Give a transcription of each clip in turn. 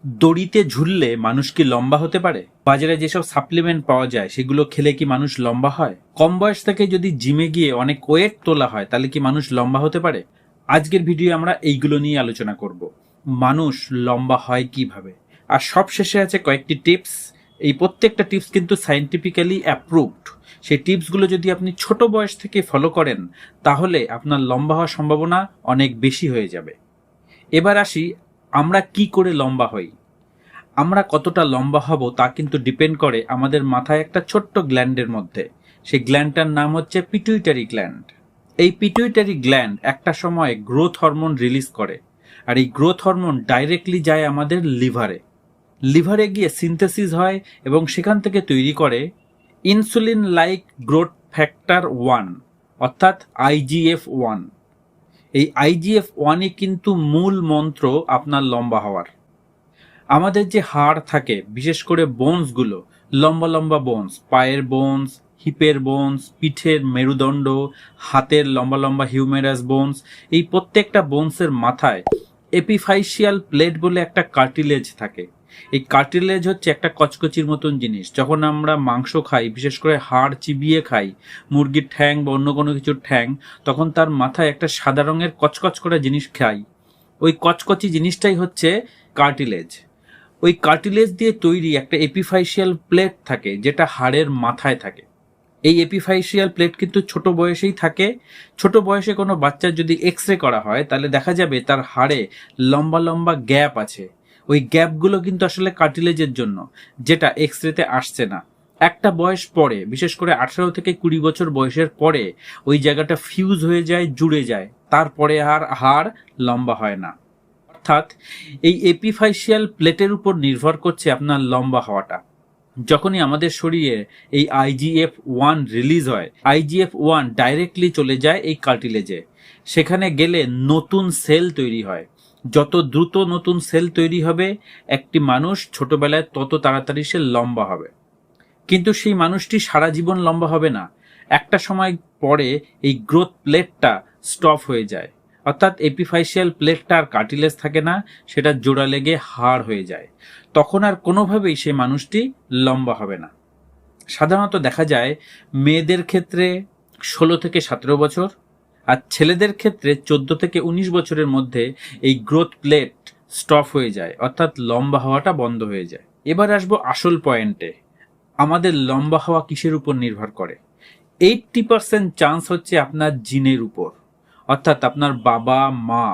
দড়িতে ঝুললে মানুষ কি লম্বা হতে পারে? বাজারে যেসব সাপ্লিমেন্ট পাওয়া যায় সেগুলো খেলে কি মানুষ লম্বা হয়? কম বয়স থেকে যদি জিমে গিয়ে অনেক ওয়েট তোলা হয় তাহলে কি মানুষ লম্বা হতে পারে? আজকের ভিডিও আমরা এইগুলো নিয়ে আলোচনা করব। মানুষ লম্বা হয় কিভাবে, আর সব শেষে আছে কয়েকটি টিপস। এই প্রত্যেকটা টিপস কিন্তু সায়েন্টিফিক্যালি অ্যাপ্রুভড। সেই টিপসগুলো যদি আপনি ছোট বয়স থেকে ফলো করেন তাহলে আপনার লম্বা হওয়ার সম্ভাবনা অনেক বেশি হয়ে যাবে। এবার আসি, আমরা কি করে লম্বা হই। আমরা কতটা লম্বা হব তা কিন্তু ডিপেন্ড করে আমাদের মাথায় একটা ছোট্ট গ্ল্যান্ডের মধ্যে। সেই গ্ল্যান্ডটার নাম হচ্ছে পিটুইটারি গ্ল্যান্ড। এই পিটুইটারি গ্ল্যান্ড একটা সময় গ্রোথ হরমোন রিলিজ করে, আর এই গ্রোথ হরমোন ডাইরেক্টলি যায় আমাদের লিভারে গিয়ে সিনথেসিস হয় এবং সেখান থেকে তৈরি করে ইনসুলিন লাইক গ্রোথ ফ্যাক্টর 1 অর্থাৎ IGF-1। এই IGF-1ই কিন্তু মূল মন্ত্র আপনার লম্বা হওয়ার। আমাদের যে হাড় থাকে, বিশেষ করে বোনসগুলো, লম্বা লম্বা বোনস, পায়ের বোনস, হিপের বোনস, পিঠের মেরুদণ্ড, হাতের লম্বা লম্বা হিউমেরাস বোনস, এই প্রত্যেকটা বোনসের মাথায় এপিফাইশিয়াল প্লেট বলে একটা কার্টিলেজ থাকে। এই কার্টিলেজ হচ্ছে একটা কচকচির মতন জিনিস। যখন আমরা মাংস খাই, বিশেষ করে হাড় চিবিয়ে খাই, মুরগির ঠ্যাং বা অন্য কোনো কিছুর ঠ্যাং, তখন তার মাথায় একটা সাদা রঙের কচকচ করা জিনিস খাই। ওই কচকচি জিনিসটাই হচ্ছে কার্টিলেজ। ওই কার্টিলেজ দিয়ে তৈরি একটা এপিফাইশিয়াল প্লেট থাকে যেটা হাড়ের মাথায় থাকে। এই এপিফাইশিয়াল প্লেট কিন্তু ছোট বয়সেই থাকে। ছোট বয়সে কোনো বাচ্চার যদি এক্স-রে করা হয় তাহলে দেখা যাবে তার হাড়ে লম্বা লম্বা গ্যাপ আছে। ওই গ্যাপগুলো কিন্তু আসলে কার্টিলেজের জন্য, যেটা এক্স-রেতে আসছে না। একটা বয়স পরে, বিশেষ করে 18 থেকে 20 বছর বয়সের পরে ওই জায়গাটা ফিউজ হয়ে যায়, জুড়ে যায়, তারপরে আর হাড় লম্বা হয় না। অর্থাৎ এই এপিফাইশিয়াল প্লেটের উপর নির্ভর করছে আপনার লম্বা হওয়াটা। যখনই আমাদের শরীরে এই IGF-1 রিলিজ হয়, IGF-1 ডাইরেক্টলি চলে যায় এই কার্টিলেজে। সেখানে গেলে নতুন সেল তৈরি হয়। যত দ্রুত নতুন সেল তৈরি হবে একটি মানুষ ছোটবেলায় তত তাড়াতাড়ি সে লম্বা হবে। কিন্তু সেই মানুষটি সারা জীবন লম্বা হবে না। একটা সময় পরে এই গ্রোথ প্লেটটা স্টপ হয়ে যায়, অর্থাৎ এপিফাইশিয়াল প্লেটটা আর কার্টিলেজ থাকে না, সেটা জোড়া লেগে হাড় হয়ে যায়। তখন আর কোনোভাবেই সেই মানুষটি লম্বা হবে না। সাধারণত দেখা যায় মেয়েদের ক্ষেত্রে 16 থেকে 17 বছর, আর ছেলেদের ক্ষেত্রে 14 থেকে 19 বছরের মধ্যে এই গ্রোথ প্লেট স্টপ হয়ে যায়, অর্থাৎ লম্বা হওয়াটা বন্ধ হয়ে যায়। এবার আসবো আসল পয়েন্টে। আমাদের লম্বা হওয়া কিসের উপর নির্ভর করে? 80% চান্স হচ্ছে আপনার জিনের উপর, অর্থাৎ আপনার বাবা মা,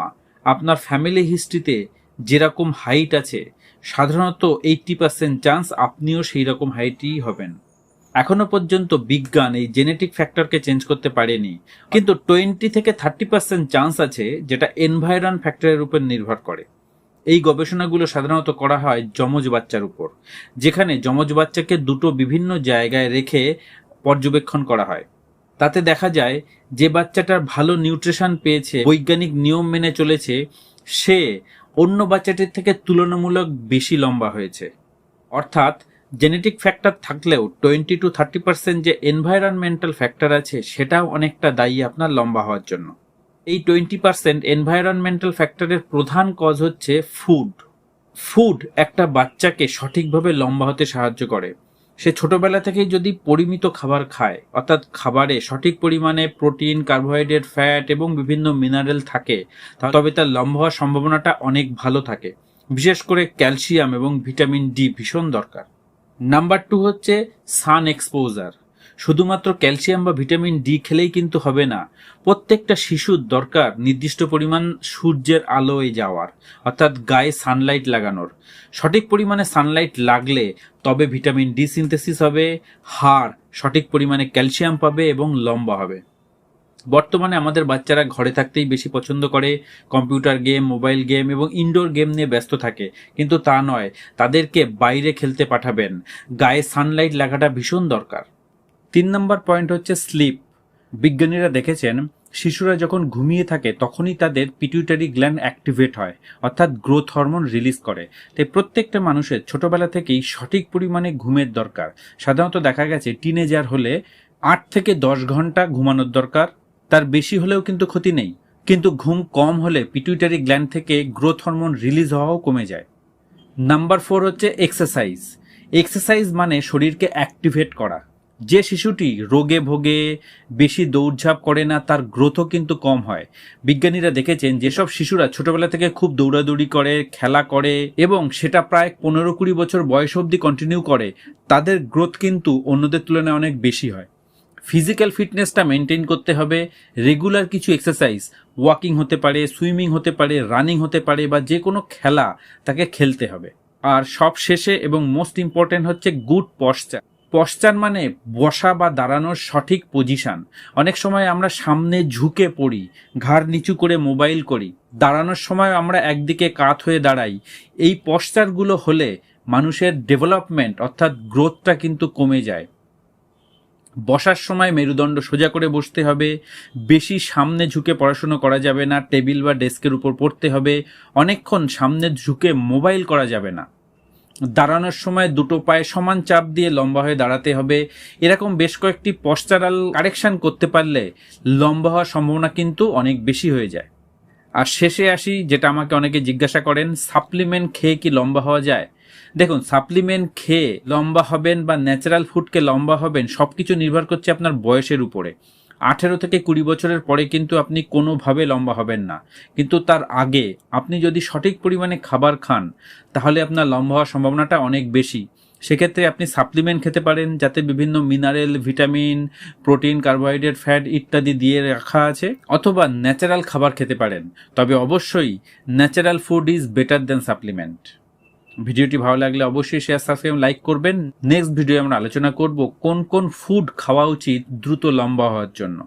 আপনার ফ্যামিলি হিস্ট্রিতে যেরকম হাইট আছে, সাধারণত 80% চান্স আপনিও সেই রকম হাইটই হবেন। এখনো পর্যন্ত বিজ্ঞান এই জেনেটিক ফ্যাক্টরকে চেঞ্জ করতে পারেনি, কিন্তু 20 থেকে 30% চান্স আছে যেটা এনভায়রন ফ্যাক্টরের উপর নির্ভর করে। এই গবেষণাগুলো সাধারণত করা হয় যমজ বাচ্চার উপর, যেখানে যমজ বাচ্চাকে দুটো বিভিন্ন জায়গায় রেখে পর্যবেক্ষণ করা হয়। তাতে দেখা যায় যে বাচ্চাটার ভালো নিউট্রিশন পেয়েছে, বৈজ্ঞানিক নিয়ম মেনে চলেছে, সে অন্য বাচ্চাটির থেকে তুলনামূলক বেশি লম্বা হয়েছে। অর্থাৎ জেনেটিক ফ্যাক্টর থাকলেও 20 to 30% যে এনভায়রনমেন্টাল ফ্যাক্টর আছে সেটাও অনেকটা দায়ী আপনার লম্বা হওয়ার জন্য। এই 20% এনভায়রনমেন্টাল ফ্যাক্টরের প্রধান কজ হচ্ছে ফুড একটা বাচ্চাকে সঠিকভাবে লম্বা হতে সাহায্য করে। সে ছোটবেলা থেকেই যদি পরিমিত খাবার খায়, অর্থাৎ খাবারে সঠিক পরিমাণে প্রোটিন, কার্বোহাইড্রেট, ফ্যাট এবং বিভিন্ন মিনারেল থাকে, তবে তার লম্বা হওয়ার সম্ভাবনাটা অনেক ভালো থাকে। বিশেষ করে ক্যালসিয়াম এবং ভিটামিন ডি ভীষণ দরকার। নাম্বার 2 হচ্ছে সান এক্সপোজার। শুধুমাত্র ক্যালসিয়াম বা ভিটামিন ডি খেলেই কিন্তু হবে না। প্রত্যেকটা শিশুর দরকার নির্দিষ্ট পরিমাণ সূর্যের আলোয় যাওয়ার, অর্থাৎ গায়ে সানলাইট লাগানোর। সঠিক পরিমাণে সানলাইট লাগলে তবে ভিটামিন ডি সিনথেসিস হবে, হাড় সঠিক পরিমাণে ক্যালসিয়াম পাবে এবং লম্বা হবে। বর্তমানে আমাদের বাচ্চারা ঘরে থাকতেই বেশি পছন্দ করে, কম্পিউটার গেম, মোবাইল গেম এবং ইনডোর গেম নিয়ে ব্যস্ত থাকে। কিন্তু তা নয়, তাদেরকে বাইরে খেলতে পাঠাবেন। গায়ে সানলাইট লাগাটা ভীষণ দরকার। 3 নম্বর পয়েন্ট হচ্ছে স্লিপ। বিজ্ঞানীরা দেখেছেন শিশুরা যখন ঘুমিয়ে থাকে তখনই তাদের পিটুইটারি গ্ল্যান্ড অ্যাক্টিভেট হয়, অর্থাৎ গ্রোথ হরমোন রিলিজ করে। তাই প্রত্যেকটা মানুষের ছোটবেলা থেকেই সঠিক পরিমাণে ঘুমের দরকার। সাধারণত দেখা গেছে টিনেজার হলে 8 থেকে 10 ঘন্টা ঘুমানোর দরকার। তার বেশি হলেও কিন্তু ক্ষতি নেই, কিন্তু ঘুম কম হলে পিটুইটারি গ্ল্যান্ড থেকে গ্রোথ হরমোন রিলিজ হওয়াও কমে যায়। নাম্বার 4 হচ্ছে এক্সারসাইজ। এক্সারসাইজ মানে শরীরকে অ্যাক্টিভেট করা। যে শিশুটি রোগে ভোগে, বেশি দৌড়ঝাঁপ করে না, তার গ্রোথও কিন্তু কম হয়। বিজ্ঞানীরা দেখেছেন যেসব শিশুরা ছোটবেলা থেকে খুব দৌড়াদৌড়ি করে, খেলা করে এবং সেটা প্রায় 15-20 বছর বয়স অবধি কন্টিনিউ করে, তাদের গ্রোথ কিন্তু অন্যদের তুলনায় অনেক বেশি হয়। ফিজিক্যাল ফিটনেসটা মেনটেন করতে হবে। রেগুলার কিছু এক্সারসাইজ, ওয়াকিং হতে পারে, সুইমিং হতে পারে, রানিং হতে পারে, বা যে কোনো খেলা তাকে খেলতে হবে। আর সব শেষে এবং মোস্ট ইম্পর্টেন্ট হচ্ছে গুড পশ্চার। পশ্চার মানে বসা বা দাঁড়ানোর সঠিক পজিশন। অনেক সময় আমরা সামনে ঝুঁকে পড়ি, ঘাড় নিচু করে মোবাইল করি, দাঁড়ানোর সময় আমরা একদিকে কাত হয়ে দাঁড়াই। এই পশ্চারগুলো হলে মানুষের ডেভেলপমেন্ট অর্থাৎ গ্রোথটা কিন্তু কমে যায়। বসার সময় মেরুদণ্ড সোজা করে বসতে হবে, বেশি সামনে ঝুঁকে পড়াশুনো করা যাবে না, টেবিল বা ডেস্কের উপর পড়তে হবে, অনেকক্ষণ সামনে ঝুঁকে মোবাইল করা যাবে না। দাঁড়ানোর সময় দুটো পায়ে সমান চাপ দিয়ে লম্বা হয়ে দাঁড়াতে হবে। এরকম বেশ কয়েকটি পশ্চারাল কারেকশন করতে পারলে লম্বা হওয়ার সম্ভাবনা কিন্তু অনেক বেশি হয়ে যায়। আর শেষে আসি, যেটা আমাকে অনেকে জিজ্ঞাসা করেন, সাপ্লিমেন্ট খেয়ে কি লম্বা হওয়া যায়? দেখুন, সাপ্লিমেন্ট খেয়ে লম্বা হবেন বা ন্যাচারাল ফুডকে লম্বা হবেন সব কিছু নির্ভর করছে আপনার বয়সের উপরে। 18 থেকে 20 বছরের পরে কিন্তু আপনি কোনোভাবে লম্বা হবেন না, কিন্তু তার আগে আপনি যদি সঠিক পরিমাণে খাবার খান তাহলে আপনার লম্বা হওয়ার সম্ভাবনাটা অনেক বেশি। সেক্ষেত্রে আপনি সাপ্লিমেন্ট খেতে পারেন, যাতে বিভিন্ন mineral, vitamin, protein, carbohydrate, fat ইত্যাদি দিয়ে রাখা আছে, অথবা ন্যাচারাল খাবার খেতে পারেন। তবে অবশ্যই natural food is better than supplement. ভিডিওটি ভালো লাগলে অবশ্যই শেয়ার, সাবস্ক্রাইব, লাইক করবেন। নেক্সট ভিডিও আমরা আলোচনা করব কোন কোন ফুড খাওয়া উচিত দ্রুত লম্বা হওয়ার জন্য।